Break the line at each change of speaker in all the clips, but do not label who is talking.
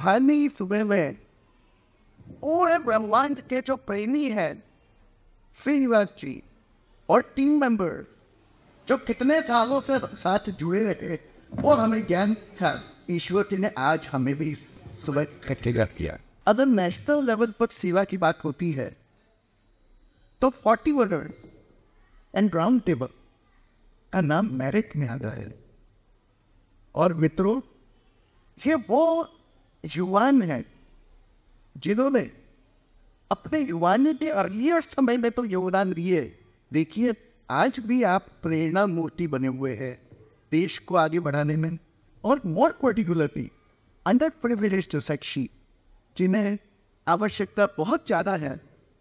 रूहानी सुबह में पूरे ब्रह्मांड के जो प्रेमी हैं श्रीनिवास जी और टीम मेंबर्स जो कितने सालों से साथ जुड़े रहे और हमें ज्ञान था, ईश्वर जी ने आज हमें भी सुबह इकट्ठे कर दिया। अगर नेशनल लेवल पर सेवा की बात होती है तो 40 वर्डर एंड राउंड टेबल का नाम मेरिट में आता है। और मित्रों, ये वो युवान हैं जिन्होंने अपने युवान के अर्लियर समय में तो योगदान दिए। देखिए, आज भी आप प्रेरणा मूर्ति बने हुए हैं देश को आगे बढ़ाने में, और मोर पर्टिकुलरली अंडर प्रिविलेज्ड सेक्शन जिन्हें आवश्यकता बहुत ज़्यादा है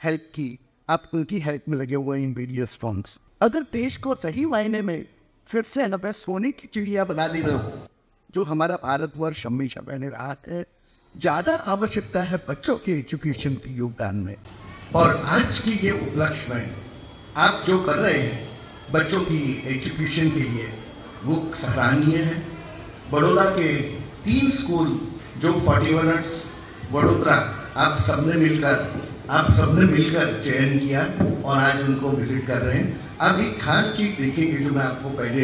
हेल्प की, आप उनकी हेल्प में लगे हुए इन वेरियस फॉर्म्स। अगर देश को सही मायने में फिर से हमें सोने की चिड़िया बना देना जो हमारा भारतवर्ष हमेशा बने रहा है, ज़्यादा आवश्यकता है बच्चों के एजुकेशन के योगदान में। और आज की ये उपलक्ष्य में आप जो कर रहे हैं बच्चों की एजुकेशन के लिए वो सराहनीय है। बड़ौदा के 3 स्कूल जो 41 वडोदरा आप सबने मिलकर चयन किया और आज उनको विजिट कर रहे हैं। अब एक खास चीज देखेंगे जो मैं आपको पहले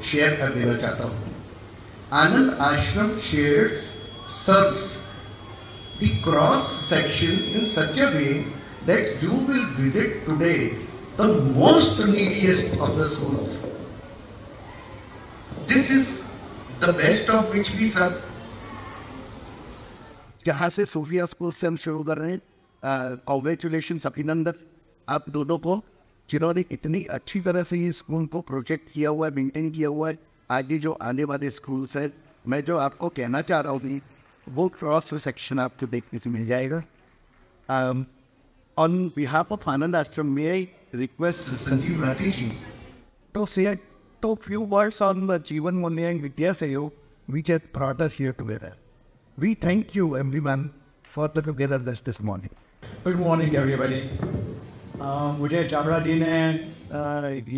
शेयर कर देना चाहता हूँ। आनंद आश्रम shares serves the cross section in such a way that you will visit today the most neediest of the schools. This is the best of which we serve. जहाँ से सोफिया स्कूल से हम शुरू कर रहे हैं, कॉन्ग्रेचुलेशन अभिनंदन आप दोनों को जिन्होंने इतनी अच्छी तरह से ये स्कूल को प्रोजेक्ट किया हुआ है, मेंटेन किया हुआ है। आगे जो आने वाले स्कूल्स हैं, मैं जो आपको कहना चाह रहा हूँ वो क्रॉस सेक्शन आपको देखने को मिल जाएगा। On behalf of Anand Ashram में I request Sanjeev Rathi ji to say a few words on the Jeevan Munne and Vidya Sahयोग which has brought us here together. We thank you everyone for the togetherness this morning.
Good morning everybody. मुझे चावड़ा जी ने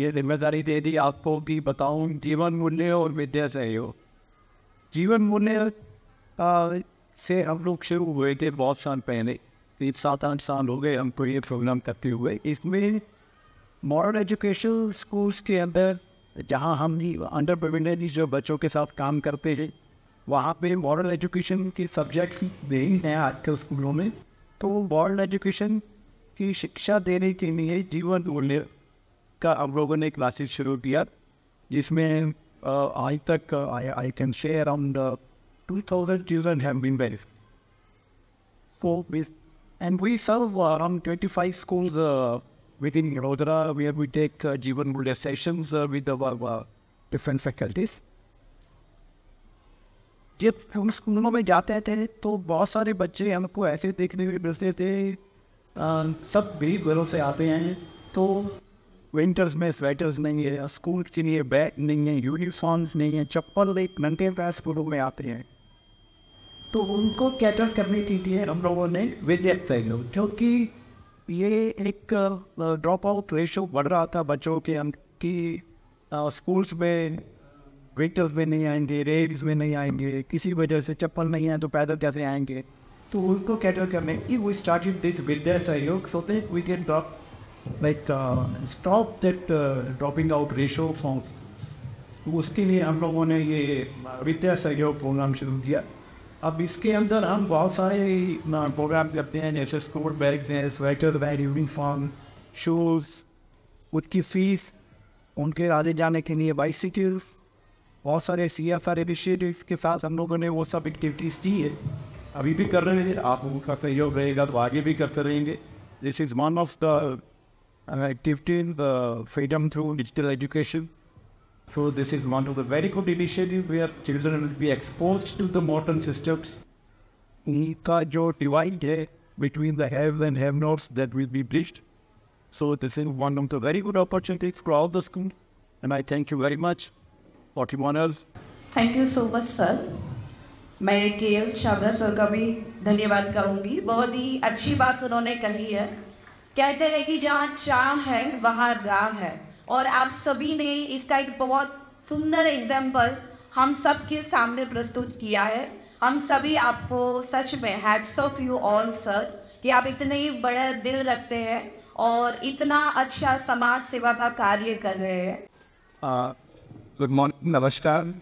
ये जिम्मेदारी दे दी आपको कि बताऊं जीवन मूल्य और विद्या सहयोग। जीवन मूल्य से हम लोग शुरू हुए थे बहुत साल पहले, 7-8 साल हो गए हमको ये प्रोग्राम करते हुए। इसमें मॉडर्न एजुकेशन स्कूल्स के अंदर जहाँ हम अंडर प्रिविलेज्ड जो बच्चों के साथ काम करते हैं, वहाँ पे मॉडर्न एजुकेशन की सब्जेक्ट नहीं है आजकल स्कूलों में। तो मॉडर्न एजुकेशन की शिक्षा देने के लिए जीवन मूल्य का हम लोगों ने क्लासेस शुरू किया, जिसमें आज तक I can share around 2,000 children have been verified. And we serve around 25 schools within Vadodara where we take Jeevan Mulya sessions with our different faculties. जब हम स्कूलों में जाते थे तो बहुत सारे बच्चे हमको ऐसे देखने को मिलते थे, सब गरीब घरों से आते हैं, तो विंटर्स में स्वेटर्स नहीं है, स्कूल के लिए बैग नहीं है, यूनिफॉर्म्स नहीं है, चप्पल एक घंटे पैर स्कूलों में आते हैं। तो उनको कैटर करने के लिए हम लोगों ने विद्या सहयोग, क्योंकि ये एक ड्रॉप आउट रेशो बढ़ रहा था बच्चों के कि स्कूल्स में विंटर्स में नहीं आएंगे, रेड्स में नहीं आएंगे, किसी वजह से चप्पल नहीं है तो पैदल कैसे आएंगे। तो उनको कैटर करने की we started this Vidya Sahyog so that we can drop stop that dropping out ratio from. उसके लिए हम लोगों ने ये विद्या सहयोग प्रोग्राम शुरू किया। अब इसके अंदर हम बहुत सारे प्रोग्राम करते हैं, जैसे स्कूल बैग्स हैं, स्वेटर बैग, यूनिफॉर्म, शूज़, उनकी फीस, उनके आने जाने के लिए बाइसिकल, बहुत सारे CSR इनिशिएटिव्स के साथ हम लोगों ने वो सब एक्टिविटीज़ की है, अभी भी कर रहे हैं। आप उनका सहयोग रहेगा तो आगे भी करते रहेंगे। This is one of the activity the freedom through digital education. So this is one of the very good initiative where children will be exposed to the modern systems. इनका जो divide है between the have and have nots that will be bridged. So this is one of the very good opportunities for all the school, and I thank you very much. 41 else.
Thank you so much sir. मैं KS Chhabra sir का भी धन्यवाद करूँगी। बहुत ही अच्छी बात उन्होंने कही है। कहते हैं कि जहाँ चाह है वहाँ राह है, और आप सभी ने इसका एक बहुत सुंदर एग्जाम्पल हम सब के सामने प्रस्तुत किया है। हम सभी आपको सच में hats off you all sir कि आप इतने ही बड़ा दिल रखते हैं और इतना अच्छा समाज सेवा का कार्य कर रहे हैं।
गुड मॉर्निंग, नमस्कार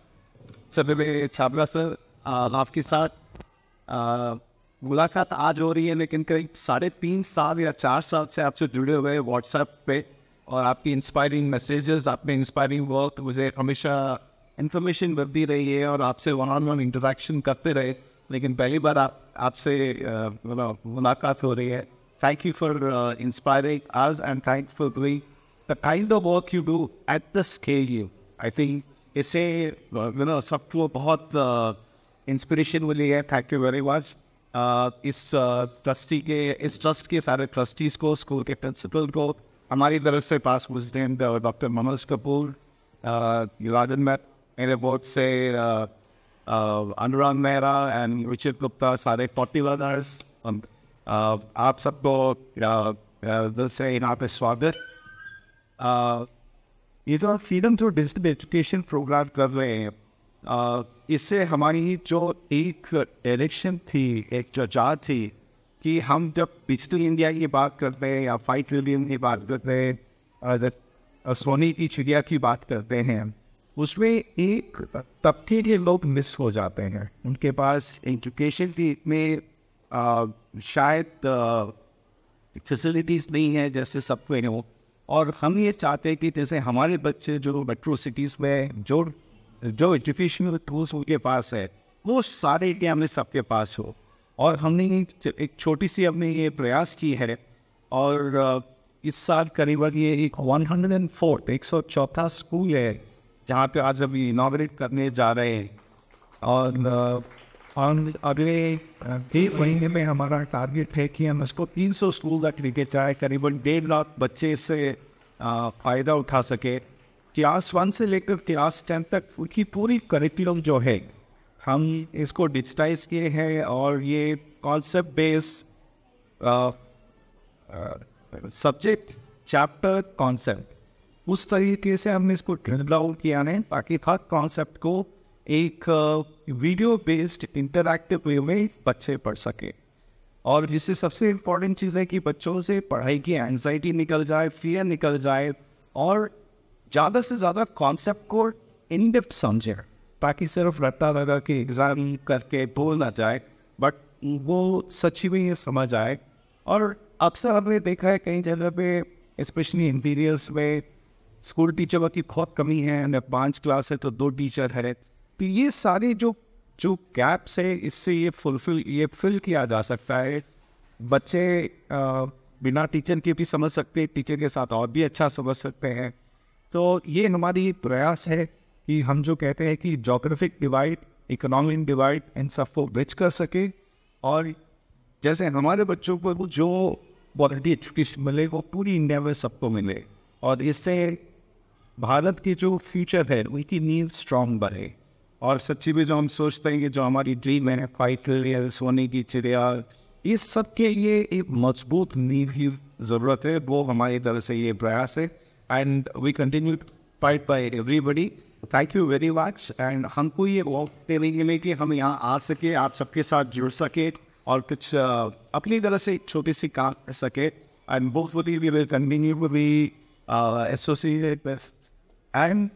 सभी। मेरे छाबड़ा सर आपके साथ मुलाकात आज हो रही है, लेकिन करीब 3.5 साल या 4 साल से आपसे जुड़े हुए व्हाट्सएप पे, और आपकी इंस्पायरिंग मैसेजेस, आपने इंस्पायरिंग वर्क मुझे हमेशा इन्फॉर्मेशन बढ़ती रही है और आपसे वन ऑन वन इंटरेक्शन करते रहे। लेकिन पहली बार आपसे मुलाकात हो रही है। Thank you for inspiring us and thank for doing the kind of work you do at the scale you. I think इससे सबको बहुत इंस्पिरेशन मिली है। Thank you very much. इस ट्रस्ट के सारे ट्रस्टीज़ को, स्कूल के प्रिंसिपल को, हमारी तरफ से पास प्रेसिडेंट डॉक्टर मनोज कपूर, राजन मेरे बोर्ड से अनुराग मेहरा एंड रिचर्ड गुप्ता, सारे 40 रनर्स, आप सबको दिल से यहाँ पे स्वागत। ये जो freedom through digital education program कर रहे हैं, इससे हमारी जो एक डायरेक्शन थी, एक जो चाह थी कि हम जब डिजिटल इंडिया की बात करते हैं या 5 ट्रिलियन की बात करते हैं, सोने की चिड़िया की बात करते हैं, उसमें एक तबके के लोग मिस हो जाते हैं। उनके पास एजुकेशन की इतने शायद फैसिलिटीज़ नहीं है जैसे सबको हो। और हम ये चाहते हैं कि जैसे हमारे बच्चे जो मेट्रो सिटीज़ में जो एजुकेशनल टूल्स उनके पास है, वो सारे इंडिया में सबके पास हो। और हमने एक छोटी सी अपने ये प्रयास की है, और इस साल करीबन ये एक 104 स्कूल है जहाँ पे आज अभी इनॉग्रेट करने जा रहे हैं। और अगले 1 महीने में हमारा टारगेट है कि हम इसको 300 स्कूल तक लेके जाए, करीबन 1.5 लाख बच्चे से फ़ायदा उठा सके। क्लास 1 से लेकर क्लास 10 तक उनकी पूरी करिकुलम जो है हम इसको डिजिटाइज किए हैं, और ये concept based subject chapter concept उस तरीके से हमने इसको ड्रिल आउट किया है, ताकि हर कॉन्सेप्ट को एक वीडियो बेस्ड इंटरैक्टिव वे में बच्चे पढ़ सके। और इससे सबसे इम्पोर्टेंट चीज़ है कि बच्चों से पढ़ाई की एंजाइटी निकल जाए, फियर निकल जाए, और ज़्यादा से ज़्यादा कॉन्सेप्ट को इन डेप्थ समझे, ताकि सिर्फ रट्टा लगा के एग्ज़ाम करके बोल ना जाए, बट वो सच्ची में ये समझ आए। और अक्सर हमने देखा है कई जगह पे, स्पेशली इंटीरियर्स में, स्कूल टीचरों की बहुत कमी है, अगर 5 क्लास है तो 2 टीचर है। तो ये सारे जो गैप्स है, इससे ये फिल किया जा सकता है। बच्चे बिना टीचर के भी समझ सकते हैं, टीचर के साथ और भी अच्छा समझ सकते हैं। तो ये हमारी प्रयास है कि हम जो कहते हैं कि जोग्राफिक डिवाइड, इकोनॉमिक डिवाइड, इन सबको ब्रिज कर सके, और जैसे हमारे बच्चों को जो क्वालिटी एजुकेशन मिले वो पूरी इंडिया में सबको मिले, और इससे भारत की जो फ्यूचर है उनकी नींव स्ट्रॉन्ग बने। और सच्ची में जो हम सोचते हैं कि जो हमारी ड्रीम है 5 ट्रिलियन, सोने की चिड़िया, इस सब के लिए एक मजबूत नींव की ज़रूरत है। वो हमारी तरफ से ये प्रयास है, and we continue fight by everybody. Thank you very much. And हमको ये वॉक देने के लिए कि हम यहाँ आ सके, आप सबके साथ जुड़ सके, और कुछ अपनी तरह से छोटी सी काम कर सके। And hopefully we will continue to be associated with and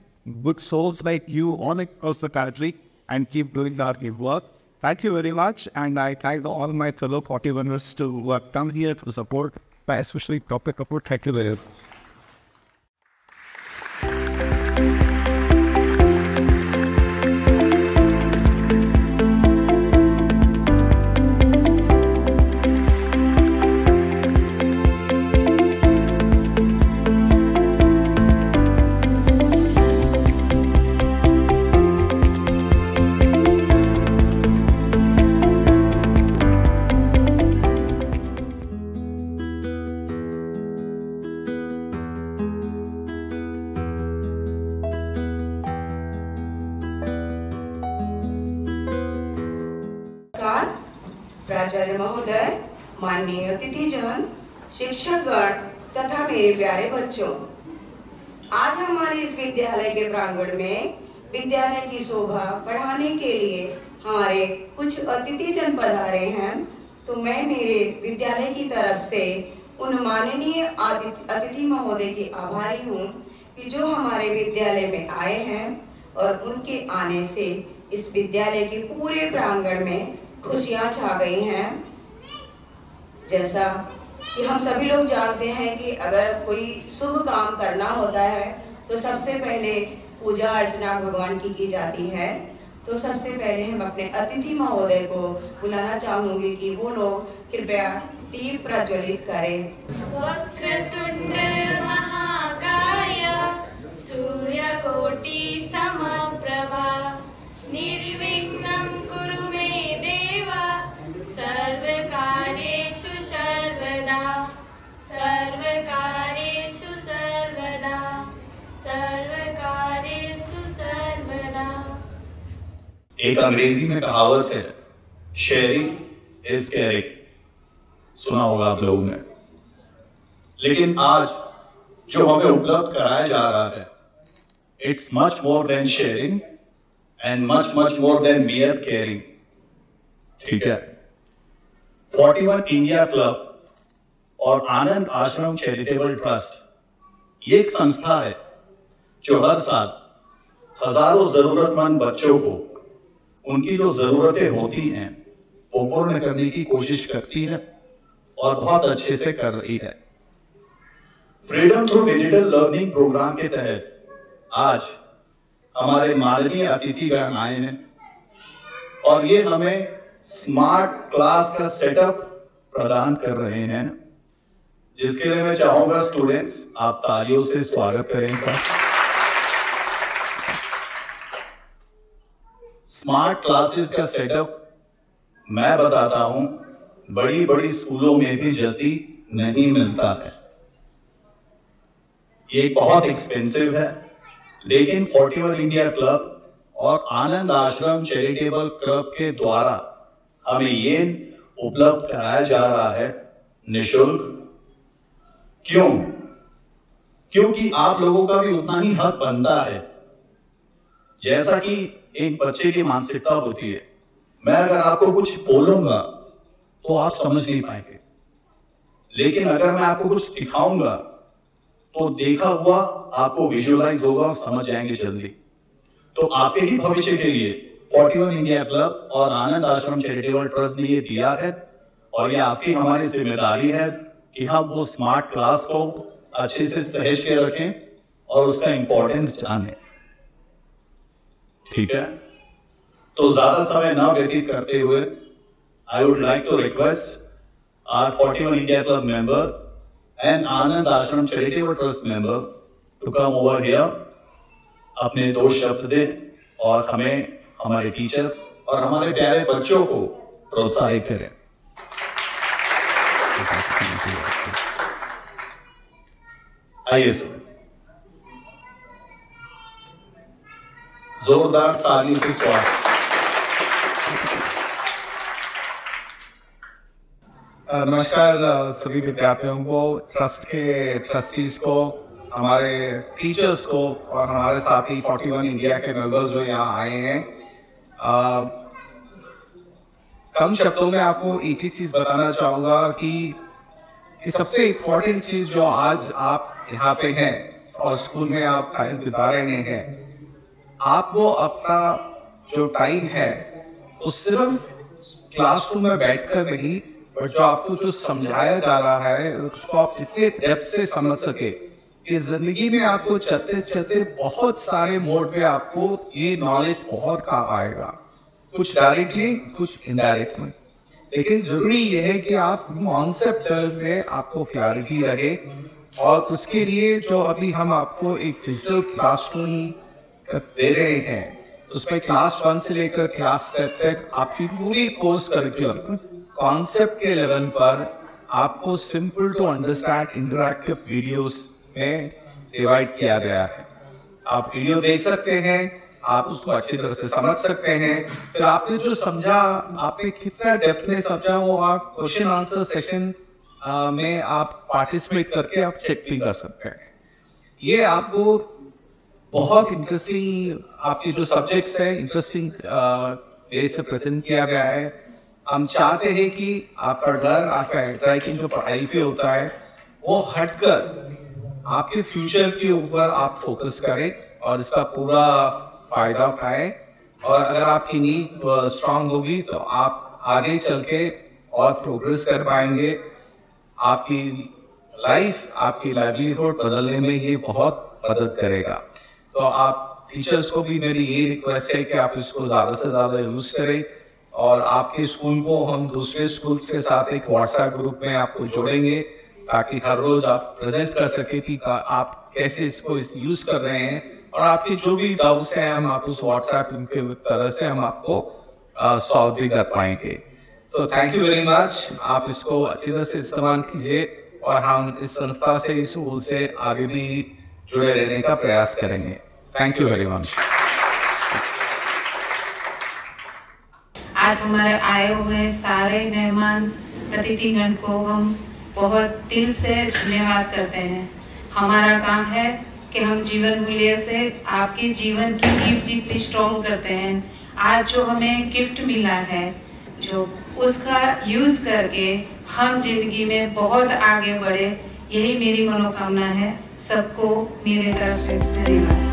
good souls like you all across the country, and keep doing our good work. Thank you very much, and I thank all my fellow 41ers to come here to support, especially Dr. Kapoor. Thank you very much.
प्राचार्य महोदय, माननीय अतिथिजन, शिक्षकगण तथा मेरे प्यारे बच्चों, आज हमारे इस विद्यालय के प्रांगण में
विद्यालय की शोभा बढ़ाने के लिए हमारे कुछ अतिथिजन पधारे हैं, तो मैं मेरे विद्यालय की तरफ से उन माननीय अतिथि महोदय की आभारी हूँ कि जो हमारे विद्यालय में आए हैं और उनके आने से इस विद्यालय के पूरे प्रांगण में खुशियाँ छा गई हैं। जैसा कि हम सभी लोग जानते हैं कि अगर कोई शुभ काम करना होता है तो सबसे पहले पूजा अर्चना भगवान की जाती है। तो सबसे पहले हम अपने अतिथि महोदय को बुलाना चाहूंगी कि वो लोग कृपया दीप प्रज्वलित करें।
वक्रतुंड महाकाय सूर्यकोटि समप्रभा निर्विघ्नं कुरु मे देव सर्वकार्येषु सर्वदा सर्वकार्येषु सर्वदा सर्वकार्येषु सर्वदा।
एक अंग्रेजी में कहावत है, शेयरिंग इज केयरिंग, सुना होगा आप लोगों ने। लेकिन आज जो हमें उपलब्ध कराया जा रहा है, it's much more than sharing and much more than मियर caring. ठीक है, 41 इंडिया क्लब और आनंद आश्रम चैरिटेबल ट्रस्ट ये एक संस्था है जो हर साल हजारों जरूरतमंद बच्चों को उनकी जो जरूरतें होती हैं वो पूर्ण करने की कोशिश करती है और बहुत अच्छे से कर रही है। Freedom through digital learning program के तहत आज हमारे माननीय अतिथिगण आए हैं और ये हमें स्मार्ट क्लास का सेटअप प्रदान कर रहे हैं, जिसके लिए मैं चाहूंगा स्टूडेंट्स आप तालियों से स्वागत करें। स्मार्ट क्लासेस का सेटअप मैं बताता हूं, बड़ी बड़ी स्कूलों में भी जल्दी नहीं मिलता है। ये बहुत एक्सपेंसिव है, लेकिन 41 इंडिया क्लब और आनंद आश्रम चैरिटेबल क्लब के द्वारा हमें ये उपलब्ध कराया जा रहा है निःशुल्क। क्यों? क्योंकि आप लोगों का भी उतना ही हक बनता है। जैसा कि एक बच्चे की मानसिकता होती है, मैं अगर आपको कुछ बोलूंगा तो आप समझ नहीं पाएंगे, लेकिन अगर मैं आपको कुछ दिखाऊंगा तो देखा हुआ आपको विजुअलाइज होगा और समझ जाएंगे जल्दी। तो आपके ही भविष्य के लिए 41 इंडिया क्लब और आनंद आश्रम चैरिटेबल ट्रस्ट ने ये दिया है और ये आपकी हमारी जिम्मेदारी है कि हम वो स्मार्ट क्लास को अच्छे से सहेज के रखें और उसका इंपॉर्टेंस जाने। ठीक है, तो ज्यादा समय ना व्यतीत करते हुए I would like to request our 41 India Club member and Anand Ashram Charitable Trust member to come over here, अपने 2 शब्द दें और हमें, हमारे टीचर्स और हमारे प्यारे बच्चों को प्रोत्साहित करें। आइए सर, जोरदार तालियों के स्वागत।
नमस्कार सभी विद्यार्थियों को, ट्रस्ट के ट्रस्टीज को, हमारे टीचर्स को और हमारे साथी 41 इंडिया के मेंबर्स जो यहाँ आए हैं। कम शब्दों में आपको एक ही चीज बताना चाहूंगा कि ये सबसे इम्पोर्टेंट चीज जो आज आप यहाँ पे हैं और स्कूल में आप टाइम बिता रहे हैं, आप वो अपना जो टाइम है उस सिर्फ क्लासरूम में बैठकर नहीं, और जो आपको जो समझाया जा रहा है उसको आप जितने डेप्थ से समझ सके। इस जिंदगी में आपको चलते चलते बहुत सारे मोड पे आपको ये नॉलेज बहुत काम आएगा, कुछ डायरेक्टली कुछ इनडायरेक्टली, लेकिन जरूरी ये है कि आप कॉन्सेप्ट में आपको क्लैरिटी रहे। और उसके लिए जो अभी हम आपको एक डिजिटल क्लासरूम दे रहे हैं, उसमें क्लास 1 से लेकर क्लास 10 तक आपकी पूरी कोर्स करिकुलम कॉन्सेप्ट के लेवल पर आपको simple to understand interactive videos में डिवाइड किया गया है। आप वीडियो देख सकते हैं, आप उसको अच्छी तरह से समझ सकते हैं, फिर आपने जो समझा, आपने कितना डेप्थ में समझा, वो आप क्वेश्चन आंसर सेशन में आप पार्टिसिपेट करके आप चेक भी कर सकते हैं। ये आपको बहुत इंटरेस्टिंग आपके जो सब्जेक्ट्स है इंटरेस्टिंग वे से प्रेजेंट किया गया है। हम चाहते हैं कि आपका डर, आपका एंजाइटी जो पढ़ाई पे होता है वो हटकर आपके फ्यूचर के ऊपर आप फोकस करें और इसका पूरा फायदा उठाएं। और अगर आपकी नीड स्ट्रांग होगी तो आप आगे चल के और प्रोग्रेस कर पाएंगे। आपकी लाइफ, आपकी लाइवलीहुड बदलने में ये बहुत मदद करेगा। तो आप टीचर्स को भी मेरी ये रिक्वेस्ट है कि आप इसको ज़्यादा से ज़्यादा यूज़ करें। और आपके स्कूल को हम दूसरे स्कूल्स के साथ एक व्हाट्सएप ग्रुप में आपको जोड़ेंगे ताकि हर रोज आप प्रेजेंट कर सके कि आप कैसे इसको यूज़ कर रहे हैं। और आपके जो भी डाउट्स हैं हम आप उस व्हाट्सएप के तरह से हम आपको सॉल्व भी कर पाएंगे। So thank you very much. आप इसको अच्छी तरह से इस्तेमाल कीजिए और हम इस संस्था से, इस स्कूल से आगे भी जुड़े रहने का प्रयास करेंगे। Thank you very much.
आज हमारे आए हुए सारे मेहमान अतिथिगण को हम बहुत दिल से धन्यवाद करते हैं। हमारा काम है कि हम जीवन मूल्य से आपके जीवन की गिफ्ट जितनी स्ट्रॉन्ग करते हैं। आज जो हमें गिफ्ट मिला है जो उसका यूज करके हम जिंदगी में बहुत आगे बढ़े, यही मेरी मनोकामना है। सबको मेरे तरफ से धन्यवाद।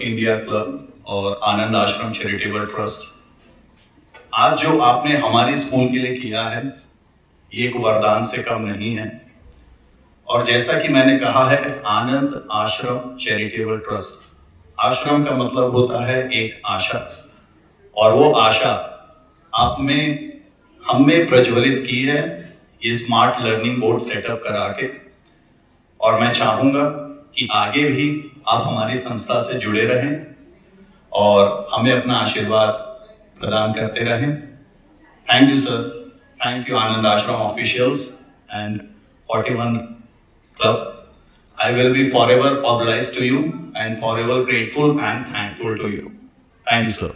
इंडिया क्लब और आनंद आश्रम चैरिटेबल ट्रस्ट, आज जो आपने हमारे स्कूल के लिए किया है ये एक वरदान से कम नहीं है। और जैसा कि मैंने कहा है, आनंद आश्रम चैरिटेबल ट्रस्ट, आश्रम का मतलब होता है एक आशा, और वो आशा आप में हम में प्रज्वलित की है ये स्मार्ट लर्निंग बोर्ड सेटअप करा के। और मैं चाहूंगा कि आगे भी आप हमारी संस्था से जुड़े रहें और हमें अपना आशीर्वाद प्रदान करते रहें। Thank you sir, thank you Anand Ashram officials and 41 club. I will be forever obliged to you and forever grateful and thankful to you. Thank you, sir.